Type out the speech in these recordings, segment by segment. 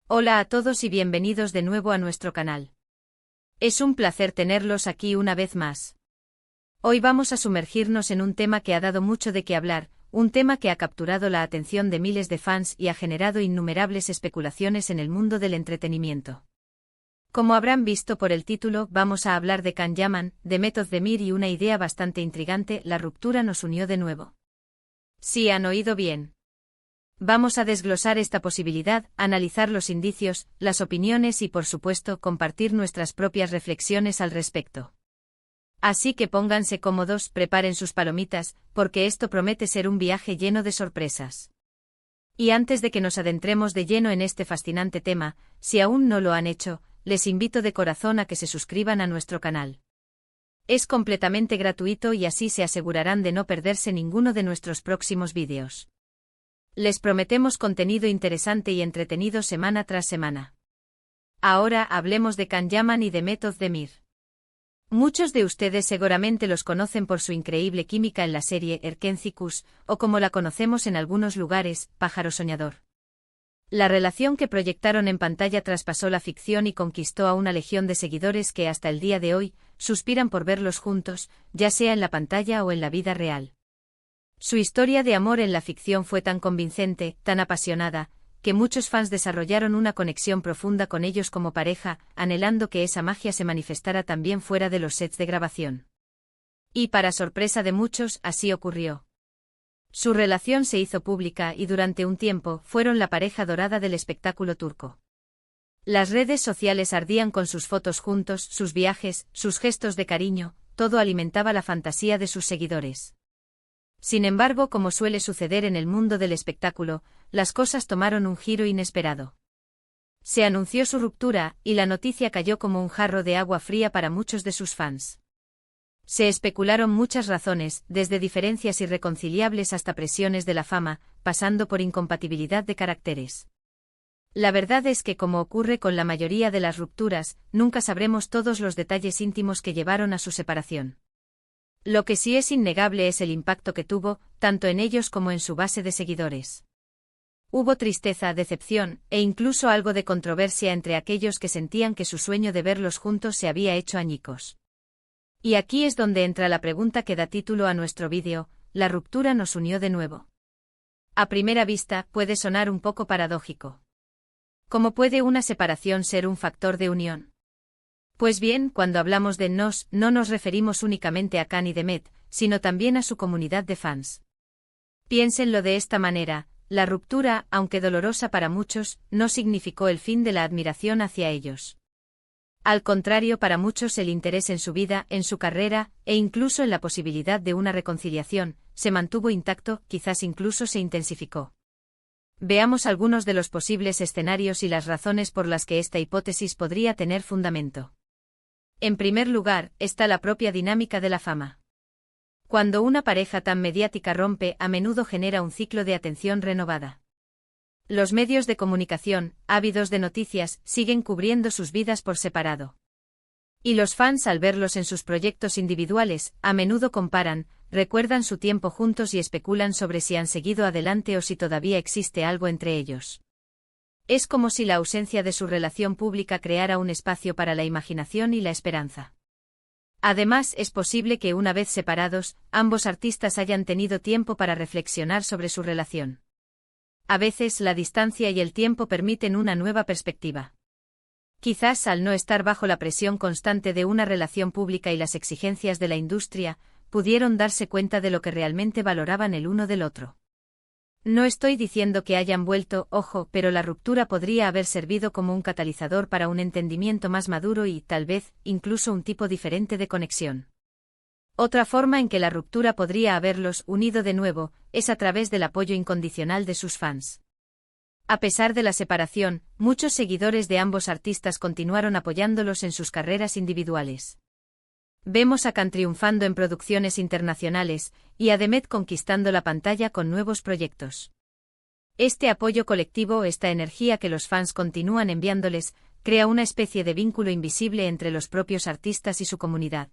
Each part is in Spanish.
Hola a todos y bienvenidos de nuevo a nuestro canal. Es un placer tenerlos aquí una vez más. Hoy vamos a sumergirnos en un tema que ha dado mucho de qué hablar, un tema que ha capturado la atención de miles de fans y ha generado innumerables especulaciones en el mundo del entretenimiento. Como habrán visto por el título, vamos a hablar de Can Yaman, de Method Demir y una idea bastante intrigante: la ruptura nos unió de nuevo. Sí, han oído bien. Vamos a desglosar esta posibilidad, analizar los indicios, las opiniones y, por supuesto, compartir nuestras propias reflexiones al respecto. Así que pónganse cómodos, preparen sus palomitas, porque esto promete ser un viaje lleno de sorpresas. Y antes de que nos adentremos de lleno en este fascinante tema, si aún no lo han hecho, les invito de corazón a que se suscriban a nuestro canal. Es completamente gratuito y así se asegurarán de no perderse ninguno de nuestros próximos vídeos. Les prometemos contenido interesante y entretenido semana tras semana. Ahora hablemos de Can Yaman y de Method Demir. Muchos de ustedes seguramente los conocen por su increíble química en la serie Erkencicus, o como la conocemos en algunos lugares, Pájaro Soñador. La relación que proyectaron en pantalla traspasó la ficción y conquistó a una legión de seguidores que hasta el día de hoy suspiran por verlos juntos, ya sea en la pantalla o en la vida real. Su historia de amor en la ficción fue tan convincente, tan apasionada, que muchos fans desarrollaron una conexión profunda con ellos como pareja, anhelando que esa magia se manifestara también fuera de los sets de grabación. Y para sorpresa de muchos, así ocurrió. Su relación se hizo pública y durante un tiempo fueron la pareja dorada del espectáculo turco. Las redes sociales ardían con sus fotos juntos, sus viajes, sus gestos de cariño, todo alimentaba la fantasía de sus seguidores. Sin embargo, como suele suceder en el mundo del espectáculo, las cosas tomaron un giro inesperado. Se anunció su ruptura, y la noticia cayó como un jarro de agua fría para muchos de sus fans. Se especularon muchas razones, desde diferencias irreconciliables hasta presiones de la fama, pasando por incompatibilidad de caracteres. La verdad es que, como ocurre con la mayoría de las rupturas, nunca sabremos todos los detalles íntimos que llevaron a su separación. Lo que sí es innegable es el impacto que tuvo, tanto en ellos como en su base de seguidores. Hubo tristeza, decepción, e incluso algo de controversia entre aquellos que sentían que su sueño de verlos juntos se había hecho añicos. Y aquí es donde entra la pregunta que da título a nuestro vídeo: ¿la ruptura nos unió de nuevo? A primera vista, puede sonar un poco paradójico. ¿Cómo puede una separación ser un factor de unión? Pues bien, cuando hablamos de nos, no nos referimos únicamente a Can y Demet, sino también a su comunidad de fans. Piénsenlo de esta manera: la ruptura, aunque dolorosa para muchos, no significó el fin de la admiración hacia ellos. Al contrario, para muchos el interés en su vida, en su carrera, e incluso en la posibilidad de una reconciliación, se mantuvo intacto, quizás incluso se intensificó. Veamos algunos de los posibles escenarios y las razones por las que esta hipótesis podría tener fundamento. En primer lugar, está la propia dinámica de la fama. Cuando una pareja tan mediática rompe, a menudo genera un ciclo de atención renovada. Los medios de comunicación, ávidos de noticias, siguen cubriendo sus vidas por separado. Y los fans, al verlos en sus proyectos individuales, a menudo comparan, recuerdan su tiempo juntos y especulan sobre si han seguido adelante o si todavía existe algo entre ellos. Es como si la ausencia de su relación pública creara un espacio para la imaginación y la esperanza. Además, es posible que una vez separados, ambos artistas hayan tenido tiempo para reflexionar sobre su relación. A veces la distancia y el tiempo permiten una nueva perspectiva. Quizás al no estar bajo la presión constante de una relación pública y las exigencias de la industria, pudieron darse cuenta de lo que realmente valoraban el uno del otro. No estoy diciendo que hayan vuelto, ojo, pero la ruptura podría haber servido como un catalizador para un entendimiento más maduro y, tal vez, incluso un tipo diferente de conexión. Otra forma en que la ruptura podría haberlos unido de nuevo es a través del apoyo incondicional de sus fans. A pesar de la separación, muchos seguidores de ambos artistas continuaron apoyándolos en sus carreras individuales. Vemos a Can triunfando en producciones internacionales, y a Demet conquistando la pantalla con nuevos proyectos. Este apoyo colectivo, esta energía que los fans continúan enviándoles, crea una especie de vínculo invisible entre los propios artistas y su comunidad.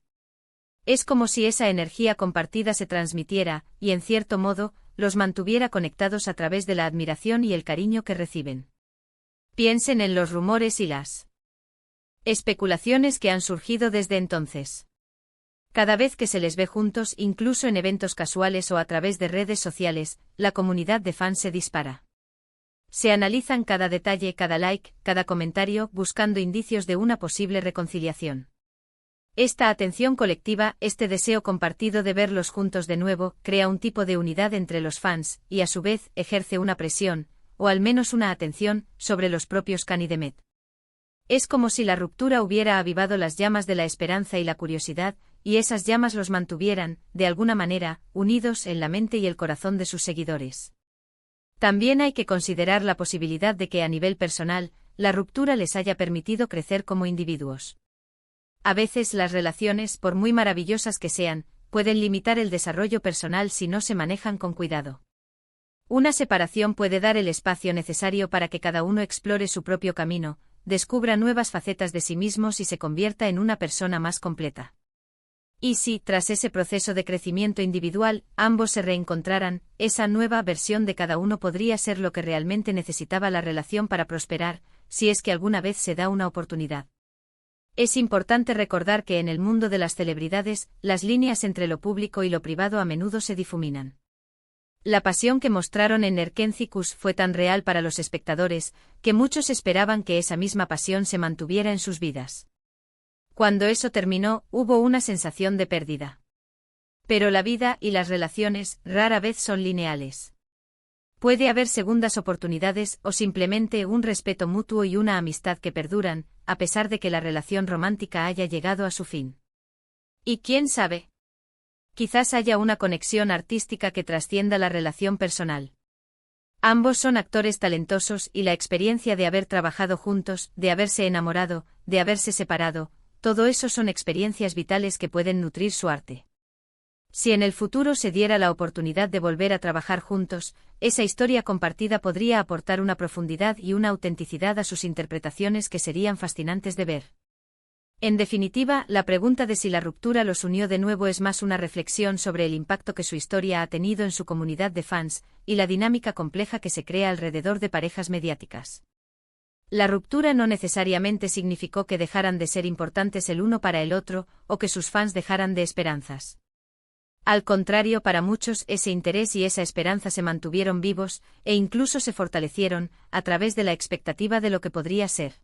Es como si esa energía compartida se transmitiera, y en cierto modo, los mantuviera conectados a través de la admiración y el cariño que reciben. Piensen en los rumores y las especulaciones que han surgido desde entonces. Cada vez que se les ve juntos, incluso en eventos casuales o a través de redes sociales, la comunidad de fans se dispara. Se analizan cada detalle, cada like, cada comentario, buscando indicios de una posible reconciliación. Esta atención colectiva, este deseo compartido de verlos juntos de nuevo, crea un tipo de unidad entre los fans, y a su vez, ejerce una presión, o al menos una atención, sobre los propios Khan y Demet. Es como si la ruptura hubiera avivado las llamas de la esperanza y la curiosidad, y esas llamas los mantuvieran, de alguna manera, unidos en la mente y el corazón de sus seguidores. También hay que considerar la posibilidad de que a nivel personal, la ruptura les haya permitido crecer como individuos. A veces las relaciones, por muy maravillosas que sean, pueden limitar el desarrollo personal si no se manejan con cuidado. Una separación puede dar el espacio necesario para que cada uno explore su propio camino, descubra nuevas facetas de sí mismos y se convierta en una persona más completa. Y si, tras ese proceso de crecimiento individual, ambos se reencontraran, esa nueva versión de cada uno podría ser lo que realmente necesitaba la relación para prosperar, si es que alguna vez se da una oportunidad. Es importante recordar que en el mundo de las celebridades, las líneas entre lo público y lo privado a menudo se difuminan. La pasión que mostraron en Nerkenzicus fue tan real para los espectadores, que muchos esperaban que esa misma pasión se mantuviera en sus vidas. Cuando eso terminó, hubo una sensación de pérdida. Pero la vida y las relaciones rara vez son lineales. Puede haber segundas oportunidades o simplemente un respeto mutuo y una amistad que perduran, a pesar de que la relación romántica haya llegado a su fin. Y quién sabe, quizás haya una conexión artística que trascienda la relación personal. Ambos son actores talentosos y la experiencia de haber trabajado juntos, de haberse enamorado, de haberse separado, todo eso son experiencias vitales que pueden nutrir su arte. Si en el futuro se diera la oportunidad de volver a trabajar juntos, esa historia compartida podría aportar una profundidad y una autenticidad a sus interpretaciones que serían fascinantes de ver. En definitiva, la pregunta de si la ruptura los unió de nuevo es más una reflexión sobre el impacto que su historia ha tenido en su comunidad de fans, y la dinámica compleja que se crea alrededor de parejas mediáticas. La ruptura no necesariamente significó que dejaran de ser importantes el uno para el otro, o que sus fans dejaran de esperanzas. Al contrario, para muchos ese interés y esa esperanza se mantuvieron vivos, e incluso se fortalecieron, a través de la expectativa de lo que podría ser.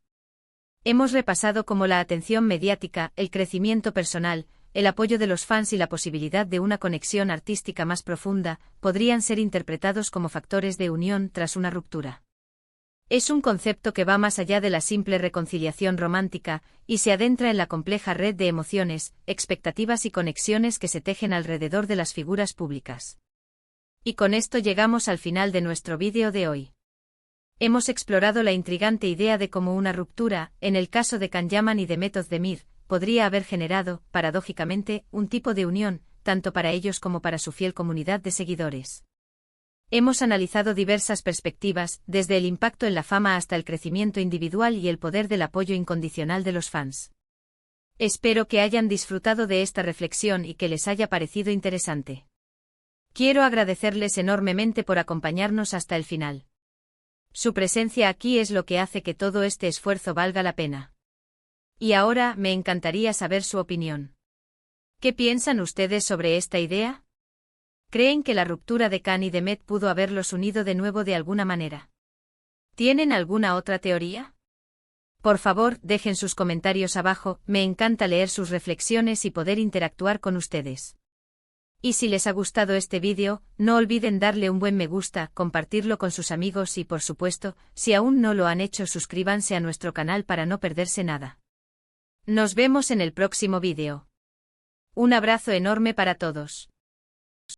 Hemos repasado cómo la atención mediática, el crecimiento personal, el apoyo de los fans y la posibilidad de una conexión artística más profunda, podrían ser interpretados como factores de unión tras una ruptura. Es un concepto que va más allá de la simple reconciliación romántica, y se adentra en la compleja red de emociones, expectativas y conexiones que se tejen alrededor de las figuras públicas. Y con esto llegamos al final de nuestro vídeo de hoy. Hemos explorado la intrigante idea de cómo una ruptura, en el caso de Can Yaman y Demet Özdemir, podría haber generado, paradójicamente, un tipo de unión, tanto para ellos como para su fiel comunidad de seguidores. Hemos analizado diversas perspectivas, desde el impacto en la fama hasta el crecimiento individual y el poder del apoyo incondicional de los fans. Espero que hayan disfrutado de esta reflexión y que les haya parecido interesante. Quiero agradecerles enormemente por acompañarnos hasta el final. Su presencia aquí es lo que hace que todo este esfuerzo valga la pena. Y ahora me encantaría saber su opinión. ¿Qué piensan ustedes sobre esta idea? ¿Creen que la ruptura de Can y Demet pudo haberlos unido de nuevo de alguna manera? ¿Tienen alguna otra teoría? Por favor, dejen sus comentarios abajo, me encanta leer sus reflexiones y poder interactuar con ustedes. Y si les ha gustado este vídeo, no olviden darle un buen me gusta, compartirlo con sus amigos y por supuesto, si aún no lo han hecho, suscríbanse a nuestro canal para no perderse nada. Nos vemos en el próximo vídeo. Un abrazo enorme para todos.